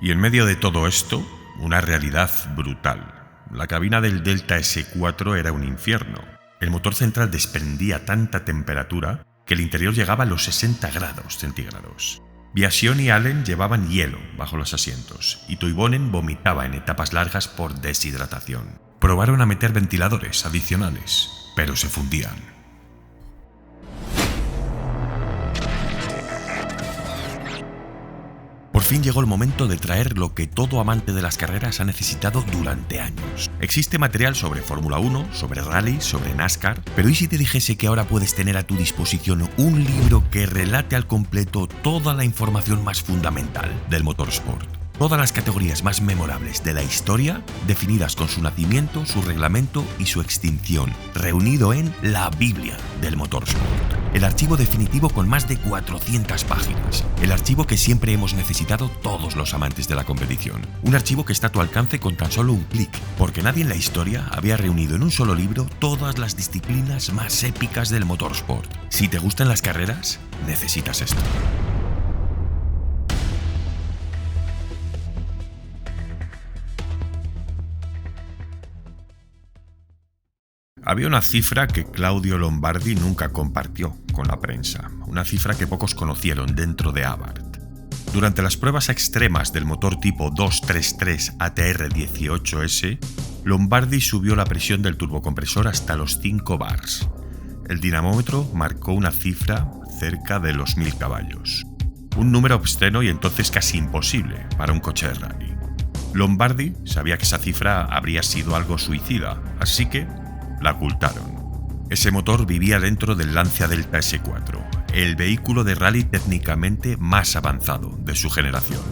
Y en medio de todo esto, una realidad brutal. La cabina del Delta S4 era un infierno. El motor central desprendía tanta temperatura que el interior llegaba a los 60 grados centígrados. Biasion y Allen llevaban hielo bajo los asientos y Toivonen vomitaba en etapas largas por deshidratación. Probaron a meter ventiladores adicionales, pero se fundían. Por fin llegó el momento de traer lo que todo amante de las carreras ha necesitado durante años. Existe material sobre Fórmula 1, sobre rally, sobre NASCAR, pero ¿y si te dijese que ahora puedes tener a tu disposición un libro que relate al completo toda la información más fundamental del motorsport? Todas las categorías más memorables de la historia, definidas con su nacimiento, su reglamento y su extinción, reunido en la Biblia del motorsport. El archivo definitivo con más de 400 páginas. El archivo que siempre hemos necesitado todos los amantes de la competición. Un archivo que está a tu alcance con tan solo un clic, porque nadie en la historia había reunido en un solo libro todas las disciplinas más épicas del motorsport. Si te gustan las carreras, necesitas esto. Había una cifra que Claudio Lombardi nunca compartió con la prensa, una cifra que pocos conocieron dentro de Abarth. Durante las pruebas extremas del motor tipo 233 ATR-18S, Lombardi subió la presión del turbocompresor hasta los 5 bars. El dinamómetro marcó una cifra cerca de los 1000 caballos. Un número obsceno y entonces casi imposible para un coche de rally. Lombardi sabía que esa cifra habría sido algo suicida, así que la ocultaron. Ese motor vivía dentro del Lancia Delta S4, el vehículo de rally técnicamente más avanzado de su generación.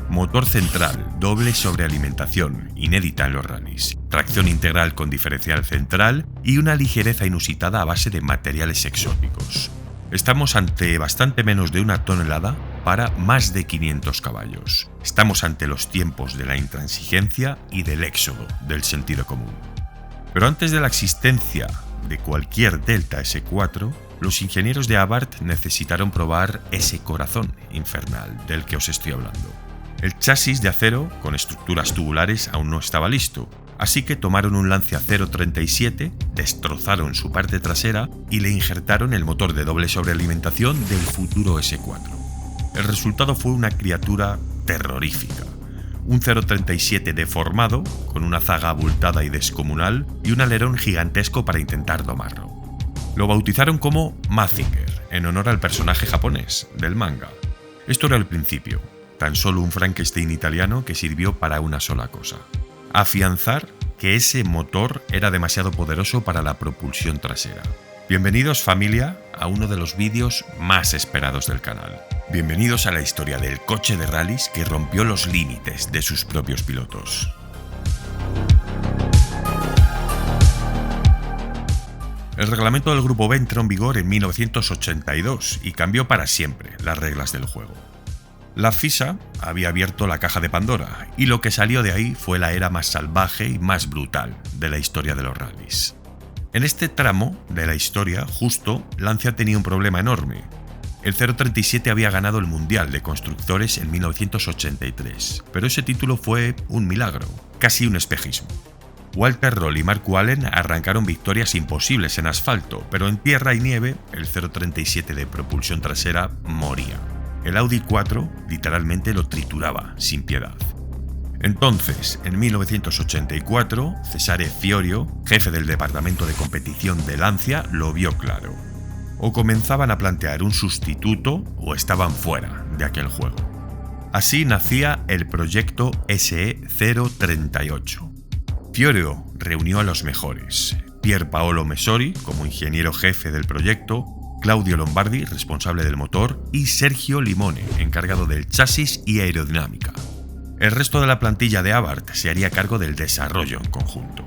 Motor central, doble sobrealimentación, inédita en los rallies, tracción integral con diferencial central y una ligereza inusitada a base de materiales exóticos. Estamos ante bastante menos de 1 tonelada para más de 500 caballos. Estamos ante los tiempos de la intransigencia y del éxodo del sentido común. Pero antes de la existencia de cualquier Delta S4, los ingenieros de Abarth necesitaron probar ese corazón infernal del que os estoy hablando. El chasis de acero con estructuras tubulares aún no estaba listo, así que tomaron un Lancia 037, destrozaron su parte trasera y le injertaron el motor de doble sobrealimentación del futuro S4. El resultado fue una criatura terrorífica. Un 037 deformado, con una zaga abultada y descomunal y un alerón gigantesco para intentar domarlo. Lo bautizaron como Mazinger, en honor al personaje japonés del manga. Esto era el principio, tan solo un Frankenstein italiano que sirvió para una sola cosa: afianzar que ese motor era demasiado poderoso para la propulsión trasera. Bienvenidos, familia, a uno de los vídeos más esperados del canal. Bienvenidos a la historia del coche de rallies que rompió los límites de sus propios pilotos. El reglamento del Grupo B entró en vigor en 1982 y cambió para siempre las reglas del juego. La FISA había abierto la caja de Pandora y lo que salió de ahí fue la era más salvaje y más brutal de la historia de los rallies. En este tramo de la historia, justo, Lancia tenía un problema enorme. El 037 había ganado el Mundial de Constructores en 1983, pero ese título fue un milagro, casi un espejismo. Walter Roll y Marco Allen arrancaron victorias imposibles en asfalto, pero en tierra y nieve, el 037 de propulsión trasera moría. El Audi 4 literalmente lo trituraba sin piedad. Entonces, en 1984, Cesare Fiorio, jefe del departamento de competición de Lancia, lo vio claro. O comenzaban a plantear un sustituto o estaban fuera de aquel juego. Así nacía el proyecto SE038. Fiorio reunió a los mejores: Pier Paolo Mesori como ingeniero jefe del proyecto, Claudio Lombardi, responsable del motor, y Sergio Limone, encargado del chasis y aerodinámica. El resto de la plantilla de Abarth se haría cargo del desarrollo en conjunto.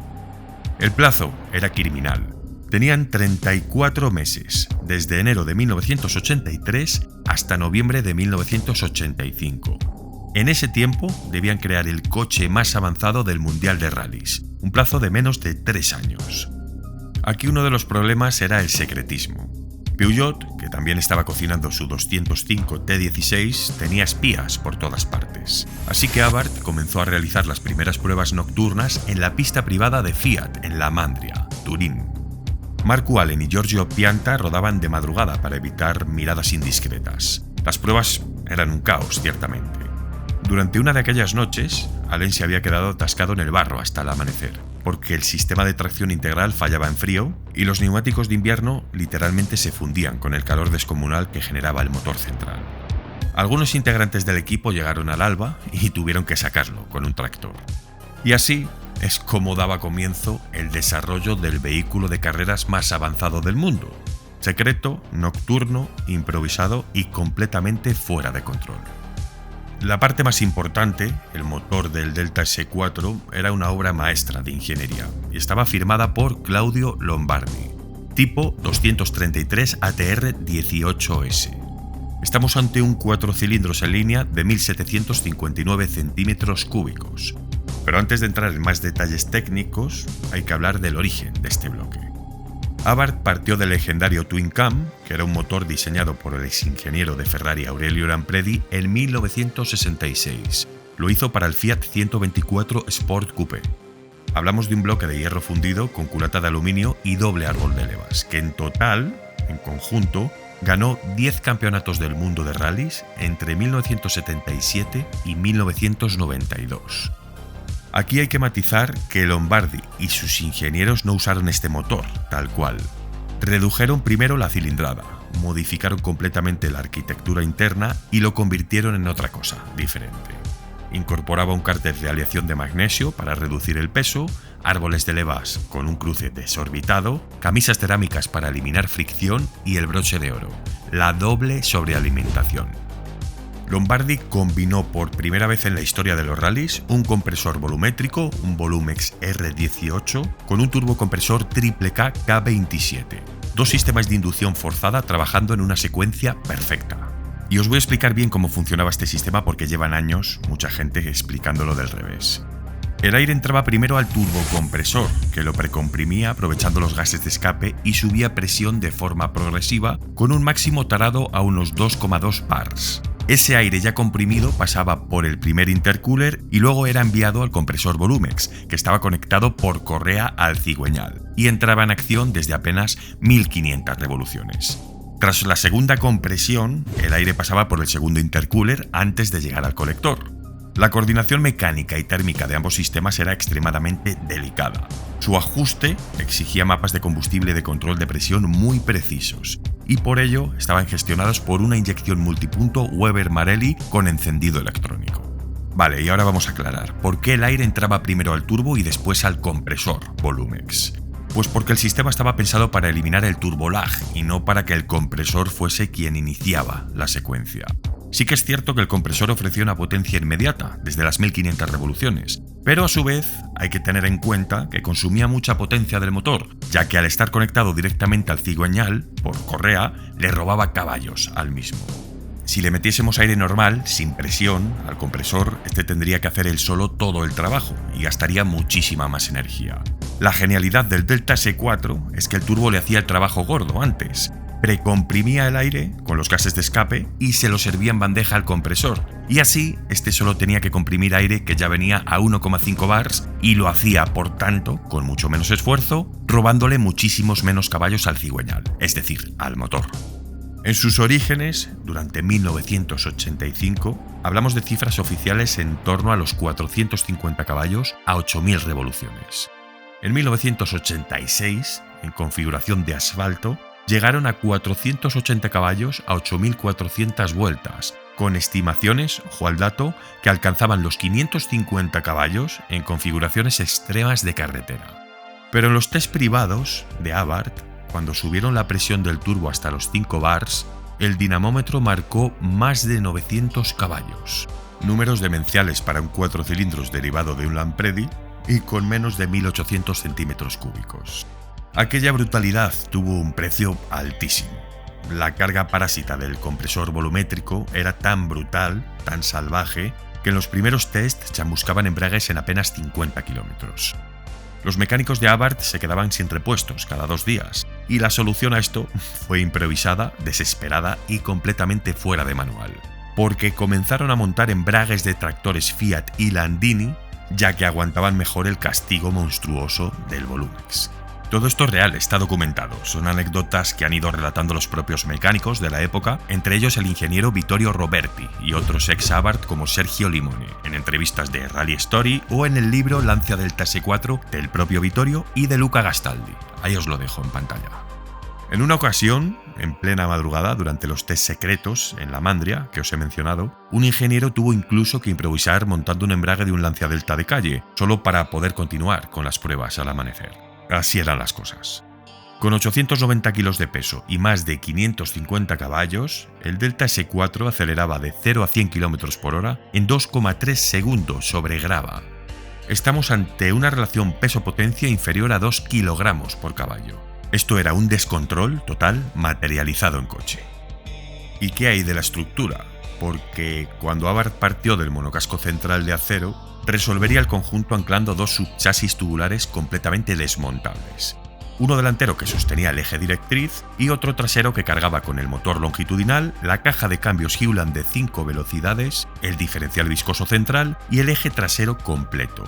El plazo era criminal. Tenían 34 meses, desde enero de 1983 hasta noviembre de 1985. En ese tiempo debían crear el coche más avanzado del Mundial de Rallys, un plazo de menos de 3 años. Aquí uno de los problemas era el secretismo. Peugeot, que también estaba cocinando su 205 T16, tenía espías por todas partes. Así que Abarth comenzó a realizar las primeras pruebas nocturnas en la pista privada de Fiat en La Mandria, Turín. Marco Allen y Giorgio Pianta rodaban de madrugada para evitar miradas indiscretas. Las pruebas eran un caos, ciertamente. Durante una de aquellas noches, Allen se había quedado atascado en el barro hasta el amanecer, porque el sistema de tracción integral fallaba en frío y los neumáticos de invierno literalmente se fundían con el calor descomunal que generaba el motor central. Algunos integrantes del equipo llegaron al alba y tuvieron que sacarlo con un tractor. Y así es como daba comienzo el desarrollo del vehículo de carreras más avanzado del mundo. Secreto, nocturno, improvisado y completamente fuera de control. La parte más importante, el motor del Delta S4, era una obra maestra de ingeniería y estaba firmada por Claudio Lombardi, tipo 233 ATR-18S. Estamos ante un 4 cilindros en línea de 1759 centímetros cúbicos. Pero antes de entrar en más detalles técnicos, hay que hablar del origen de este bloque. Abarth partió del legendario Twin Cam, que era un motor diseñado por el exingeniero de Ferrari Aurelio Lampredi en 1966. Lo hizo para el Fiat 124 Sport Coupe. Hablamos de un bloque de hierro fundido con culata de aluminio y doble árbol de levas, que en total, en conjunto, ganó 10 campeonatos del mundo de rallies entre 1977 y 1992. Aquí hay que matizar que Lombardi y sus ingenieros no usaron este motor, tal cual. Redujeron primero la cilindrada, modificaron completamente la arquitectura interna y lo convirtieron en otra cosa, diferente. Incorporaba un cárter de aleación de magnesio para reducir el peso, árboles de levas con un cruce desorbitado, camisas cerámicas para eliminar fricción y el broche de oro, la doble sobrealimentación. Lombardi combinó por primera vez en la historia de los rallies un compresor volumétrico, un Volumex R18, con un turbocompresor triple K K27. Dos sistemas de inducción forzada trabajando en una secuencia perfecta. Y os voy a explicar bien cómo funcionaba este sistema porque llevan años mucha gente explicándolo del revés. El aire entraba primero al turbocompresor, que lo precomprimía aprovechando los gases de escape y subía presión de forma progresiva con un máximo tarado a unos 2,2 bars. Ese aire ya comprimido pasaba por el primer intercooler y luego era enviado al compresor Volumex, que estaba conectado por correa al cigüeñal, y entraba en acción desde apenas 1500 revoluciones. Tras la segunda compresión, el aire pasaba por el segundo intercooler antes de llegar al colector. La coordinación mecánica y térmica de ambos sistemas era extremadamente delicada. Su ajuste exigía mapas de combustible de control de presión muy precisos, y por ello estaban gestionados por una inyección multipunto Weber-Marelli con encendido electrónico. Vale, y ahora vamos a aclarar, ¿por qué el aire entraba primero al turbo y después al compresor Volumex? Pues porque el sistema estaba pensado para eliminar el turbolag y no para que el compresor fuese quien iniciaba la secuencia. Sí que es cierto que el compresor ofrecía una potencia inmediata, desde las 1500 revoluciones, pero a su vez hay que tener en cuenta que consumía mucha potencia del motor, ya que al estar conectado directamente al cigüeñal, por correa, le robaba caballos al mismo. Si le metiésemos aire normal, sin presión, al compresor, este tendría que hacer él solo todo el trabajo y gastaría muchísima más energía. La genialidad del Delta S4 es que el turbo le hacía el trabajo gordo antes. Precomprimía el aire con los gases de escape y se lo servía en bandeja al compresor, y así este solo tenía que comprimir aire que ya venía a 1,5 bars y lo hacía, por tanto, con mucho menos esfuerzo, robándole muchísimos menos caballos al cigüeñal, es decir, al motor. En sus orígenes, durante 1985, hablamos de cifras oficiales en torno a los 450 caballos a 8.000 revoluciones. En 1986, en configuración de asfalto, llegaron a 480 caballos a 8.400 vueltas, con estimaciones, ojo al dato, que alcanzaban los 550 caballos en configuraciones extremas de carretera. Pero en los test privados de Abarth, cuando subieron la presión del turbo hasta los 5 bars, el dinamómetro marcó más de 900 caballos, números demenciales para un 4 cilindros derivado de un Lampredi y con menos de 1800 centímetros cúbicos. Aquella brutalidad tuvo un precio altísimo. La carga parásita del compresor volumétrico era tan brutal, tan salvaje, que en los primeros tests chamuscaban embragues en apenas 50 kilómetros. Los mecánicos de Abarth se quedaban sin repuestos cada 2 días, y la solución a esto fue improvisada, desesperada y completamente fuera de manual, porque comenzaron a montar embragues de tractores Fiat y Landini, ya que aguantaban mejor el castigo monstruoso del Volumex. Todo esto es real, está documentado. Son anécdotas que han ido relatando los propios mecánicos de la época, entre ellos el ingeniero Vittorio Roberti y otros ex-Abarth como Sergio Limone, en entrevistas de Rally Story o en el libro Lancia Delta S4 del propio Vittorio y de Luca Gastaldi. Ahí os lo dejo en pantalla. En una ocasión, en plena madrugada, durante los test secretos en la Mandria, que os he mencionado, un ingeniero tuvo incluso que improvisar montando un embrague de un Lancia Delta de calle, solo para poder continuar con las pruebas al amanecer. Así eran las cosas. Con 890 kilos de peso y más de 550 caballos, el Delta S4 aceleraba de 0 a 100 km por hora en 2,3 segundos sobre grava. Estamos ante una relación peso-potencia inferior a 2 kilogramos por caballo. Esto era un descontrol total materializado en coche. ¿Y qué hay de la estructura? Porque cuando Abarth partió del monocasco central de acero, resolvería el conjunto anclando dos subchasis tubulares completamente desmontables. Uno delantero que sostenía el eje directriz y otro trasero que cargaba con el motor longitudinal, la caja de cambios Hewland de 5 velocidades, el diferencial viscoso central y el eje trasero completo.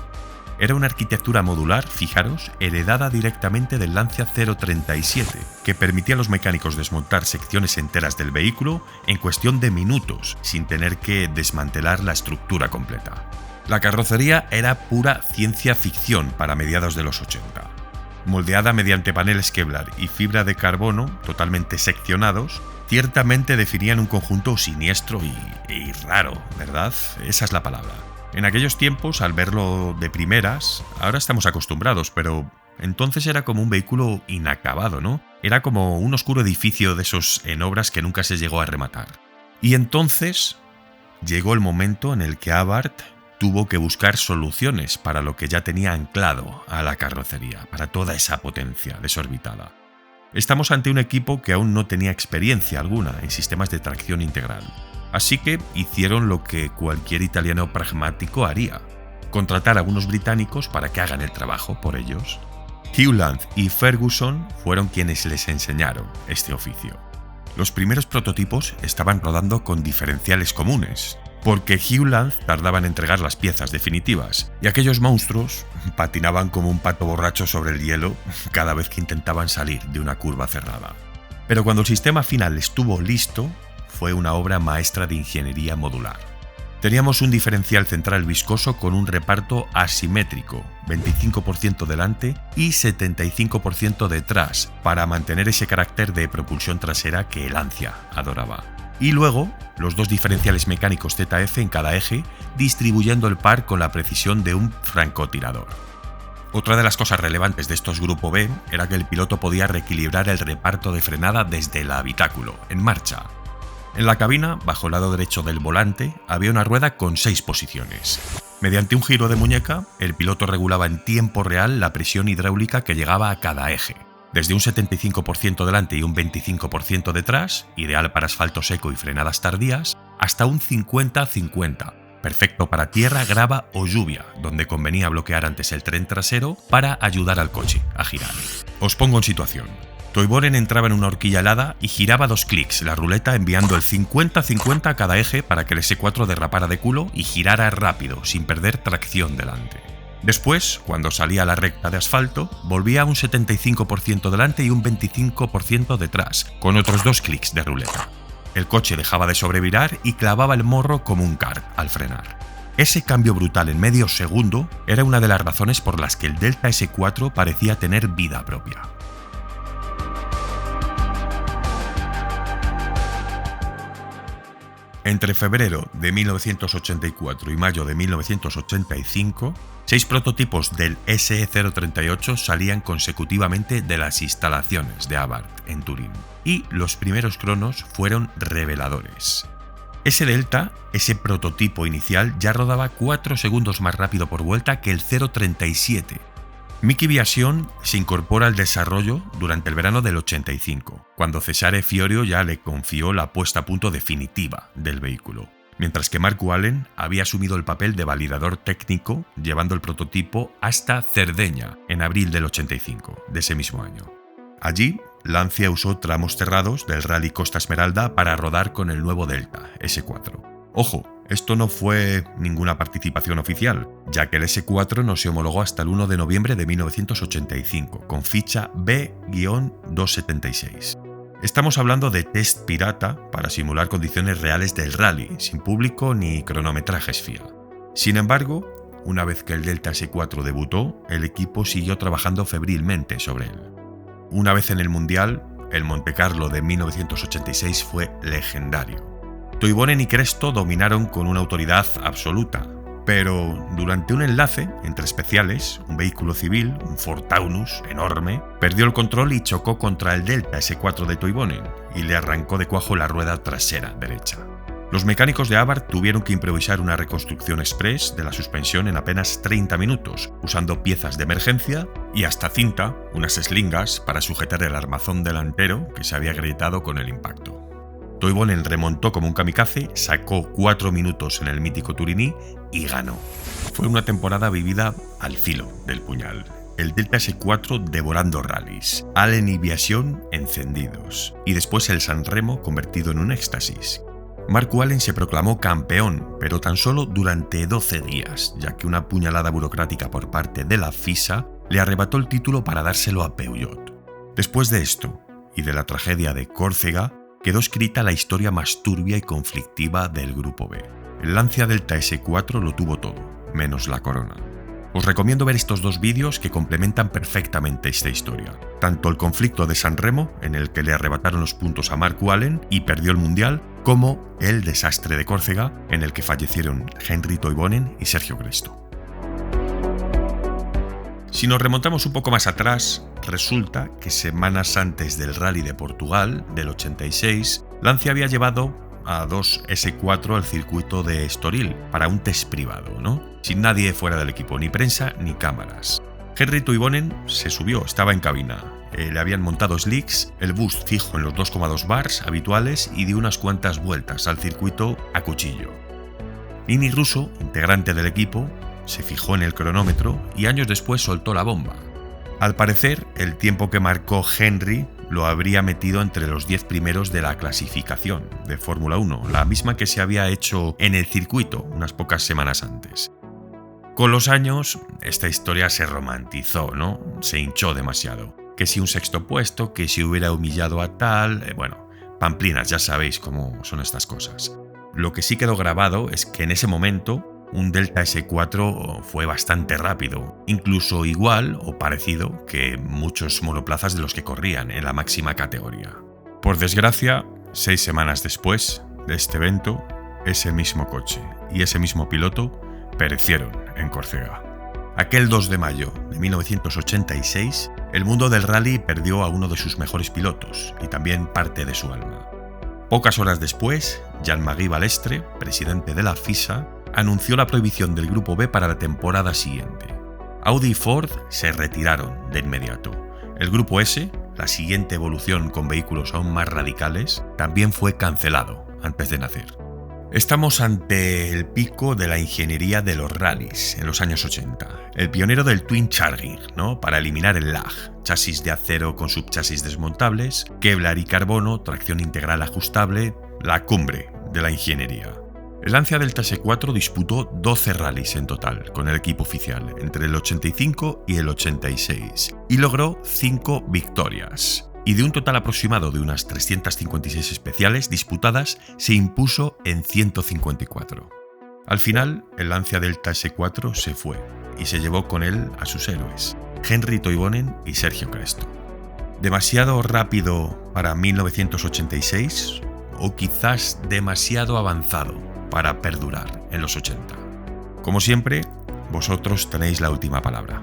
Era una arquitectura modular, fijaros, heredada directamente del Lancia 037, que permitía a los mecánicos desmontar secciones enteras del vehículo en cuestión de minutos, sin tener que desmantelar la estructura completa. La carrocería era pura ciencia ficción para mediados de los 80. Moldeada mediante paneles Kevlar y fibra de carbono totalmente seccionados, ciertamente definían un conjunto siniestro y raro, ¿verdad? Esa es la palabra. En aquellos tiempos, al verlo de primeras, ahora estamos acostumbrados, pero entonces era como un vehículo inacabado, ¿no? Era como un oscuro edificio de esos en obras que nunca se llegó a rematar. Y entonces llegó el momento en el que Abarth tuvo que buscar soluciones para lo que ya tenía anclado a la carrocería, para toda esa potencia desorbitada. Estamos ante un equipo que aún no tenía experiencia alguna en sistemas de tracción integral, así que hicieron lo que cualquier italiano pragmático haría: contratar a unos británicos para que hagan el trabajo por ellos. Hewland y Ferguson fueron quienes les enseñaron este oficio. Los primeros prototipos estaban rodando con diferenciales comunes, porque Hewland tardaba en entregar las piezas definitivas, y aquellos monstruos patinaban como un pato borracho sobre el hielo cada vez que intentaban salir de una curva cerrada. Pero cuando el sistema final estuvo listo, fue una obra maestra de ingeniería modular. Teníamos un diferencial central viscoso con un reparto asimétrico, 25% delante y 75% detrás, para mantener ese carácter de propulsión trasera que el Lancia adoraba. Y luego, los dos diferenciales mecánicos ZF en cada eje, distribuyendo el par con la precisión de un francotirador. Otra de las cosas relevantes de estos Grupo B era que el piloto podía reequilibrar el reparto de frenada desde el habitáculo, en marcha. En la cabina, bajo el lado derecho del volante, había una rueda con 6 posiciones. Mediante un giro de muñeca, el piloto regulaba en tiempo real la presión hidráulica que llegaba a cada eje. Desde un 75% delante y un 25% detrás, ideal para asfalto seco y frenadas tardías, hasta un 50-50, perfecto para tierra, grava o lluvia, donde convenía bloquear antes el tren trasero para ayudar al coche a girar. Os pongo en situación. Toivonen entraba en una horquilla helada y giraba 2 clics la ruleta enviando el 50-50 a cada eje para que el S4 derrapara de culo y girara rápido, sin perder tracción delante. Después, cuando salía a la recta de asfalto, volvía a un 75% delante y un 25% detrás, con otros 2 clics de ruleta. El coche dejaba de sobrevirar y clavaba el morro como un kart al frenar. Ese cambio brutal en medio segundo era una de las razones por las que el Delta S4 parecía tener vida propia. Entre febrero de 1984 y mayo de 1985, 6 prototipos del SE038 salían consecutivamente de las instalaciones de Abarth en Turín, y los primeros cronos fueron reveladores. Ese Delta, ese prototipo inicial, ya rodaba 4 segundos más rápido por vuelta que el 037. Miki Viasion se incorpora al desarrollo durante el verano del 85, cuando Cesare Fiorio ya le confió la puesta a punto definitiva del vehículo, mientras que Marco Allen había asumido el papel de validador técnico, llevando el prototipo hasta Cerdeña en abril del 85, de ese mismo año. Allí Lancia usó tramos cerrados del Rally Costa Esmeralda para rodar con el nuevo Delta S4. Ojo, esto no fue ninguna participación oficial, ya que el S4 no se homologó hasta el 1 de noviembre de 1985, con ficha B-276. Estamos hablando de test pirata para simular condiciones reales del rally, sin público ni cronometrajes FIA. Sin embargo, una vez que el Delta S4 debutó, el equipo siguió trabajando febrilmente sobre él. Una vez en el Mundial, el Montecarlo de 1986 fue legendario. Toivonen y Cresto dominaron con una autoridad absoluta, pero durante un enlace entre especiales, un vehículo civil, un Ford Taunus enorme, perdió el control y chocó contra el Delta S4 de Toivonen y le arrancó de cuajo la rueda trasera derecha. Los mecánicos de Abarth tuvieron que improvisar una reconstrucción express de la suspensión en apenas 30 minutos, usando piezas de emergencia y hasta cinta, unas eslingas, para sujetar el armazón delantero que se había agrietado con el impacto. Toivonen remontó como un kamikaze, sacó 4 minutos en el mítico Turini y ganó. Fue una temporada vivida al filo del puñal. El Delta S4 devorando rallies, Allen y Viación encendidos, y después el Sanremo convertido en un éxtasis. Marco Allen se proclamó campeón, pero tan solo durante 12 días, ya que una puñalada burocrática por parte de la FISA le arrebató el título para dárselo a Peugeot. Después de esto, y de la tragedia de Córcega, quedó escrita la historia más turbia y conflictiva del Grupo B. El Lancia Delta S4 lo tuvo todo, menos la corona. Os recomiendo ver estos dos vídeos que complementan perfectamente esta historia. Tanto el conflicto de Sanremo, en el que le arrebataron los puntos a Marco Allen y perdió el Mundial, como el desastre de Córcega, en el que fallecieron Henry Toivonen y Sergio Cresto. Si nos remontamos un poco más atrás, resulta que semanas antes del Rally de Portugal, del 86, Lancia había llevado a dos S4 al circuito de Estoril para un test privado, ¿no? Sin nadie fuera del equipo, ni prensa ni cámaras. Henry Toivonen se subió, estaba en cabina. Le habían montado slicks, el boost fijo en los 2,2 bars habituales y dio unas cuantas vueltas al circuito a cuchillo. Nini Russo, integrante del equipo, se fijó en el cronómetro y años después soltó la bomba. Al parecer, el tiempo que marcó Henry lo habría metido entre los 10 primeros de la clasificación de Fórmula 1, la misma que se había hecho en el circuito unas pocas semanas antes. Con los años, esta historia se romantizó, ¿no? Se hinchó demasiado. Que si un sexto puesto, que si hubiera humillado a tal... pamplinas, ya sabéis cómo son estas cosas. Lo que sí quedó grabado es que en ese momento un Delta S4 fue bastante rápido, incluso igual o parecido que muchos monoplazas de los que corrían en la máxima categoría. Por desgracia, 6 semanas después de este evento, ese mismo coche y ese mismo piloto perecieron en Córcega. Aquel 2 de mayo de 1986, el mundo del rally perdió a uno de sus mejores pilotos y también parte de su alma. Pocas horas después, Jean-Marie Balestre, presidente de la FISA, anunció la prohibición del Grupo B para la temporada siguiente. Audi y Ford se retiraron de inmediato. El Grupo S, la siguiente evolución con vehículos aún más radicales, también fue cancelado antes de nacer. Estamos ante el pico de la ingeniería de los rallies en los años 80. El pionero del Twin Charging, ¿no? Para eliminar el lag, chasis de acero con subchasis desmontables, Kevlar y carbono, tracción integral ajustable, la cumbre de la ingeniería. El Lancia Delta S4 disputó 12 rallies en total con el equipo oficial entre el 85 y el 86 y logró 5 victorias. Y de un total aproximado de unas 356 especiales disputadas, se impuso en 154. Al final, el Lancia Delta S4 se fue y se llevó con él a sus héroes, Henry Toivonen y Sergio Cresto. ¿Demasiado rápido para 1986 o quizás demasiado avanzado para perdurar en los 80? Como siempre, vosotros tenéis la última palabra.